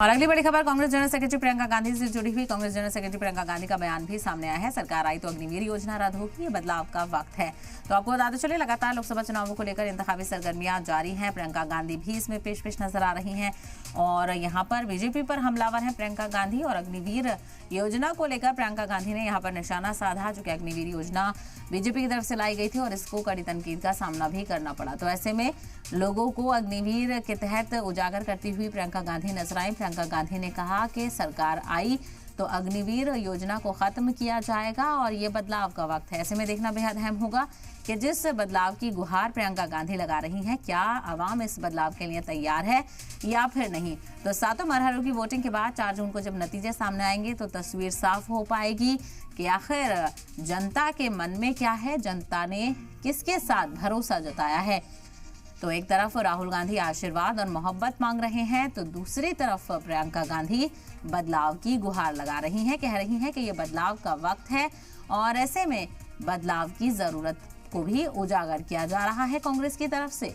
और अगली बड़ी खबर कांग्रेस जनरल सेक्रेटरी प्रियंका गांधी से जुड़ी हुई। कांग्रेस जनरल सेक्रेटरी प्रियंका गांधी का बयान भी सामने आया है। सरकार आई तो अग्निवीर योजना रद्द होगी, ये बदलाव का वक्त है। तो आपको बताते चले, लगातार लोकसभा चुनावों को लेकर इंतखाबी सरगर्मियां जारी हैं। प्रियंका गांधी भी इसमें पेश नजर आ रही हैं और यहाँ पर बीजेपी पर हमलावर हैं प्रियंका गांधी। और अग्निवीर योजना को लेकर प्रियंका गांधी ने यहाँ पर निशाना साधा, जो कि अग्निवीर योजना बीजेपी की तरफ से लाई गई थी और इसको कड़ी तनकीद का सामना भी करना पड़ा। तो ऐसे में लोगों को अग्निवीर के तहत उजागर करती हुई प्रियंका गांधी नजर आई। प्रियंका गांधी ने कहा कि सरकार आई तो अग्निवीर योजना को खत्म किया जाएगा और ये बदलाव का वक्त है। ऐसे में देखना बेहद अहम होगा कि जिस बदलाव की गुहार प्रियंका गांधी लगा रही हैं, क्या आवाम इस बदलाव के लिए तैयार है या फिर नहीं। तो सातों मरहलों की वोटिंग के बाद 4 जून को जब नतीजे सामने आएंगे तो तस्वीर साफ हो पाएगी कि आखिर जनता के मन में क्या है, जनता ने किसके साथ भरोसा जताया है। तो एक तरफ राहुल गांधी आशीर्वाद और मोहब्बत मांग रहे हैं, तो दूसरी तरफ प्रियंका गांधी बदलाव की गुहार लगा रही हैं, कह रही हैं कि ये बदलाव का वक्त है और ऐसे में बदलाव की जरूरत को भी उजागर किया जा रहा है कांग्रेस की तरफ से।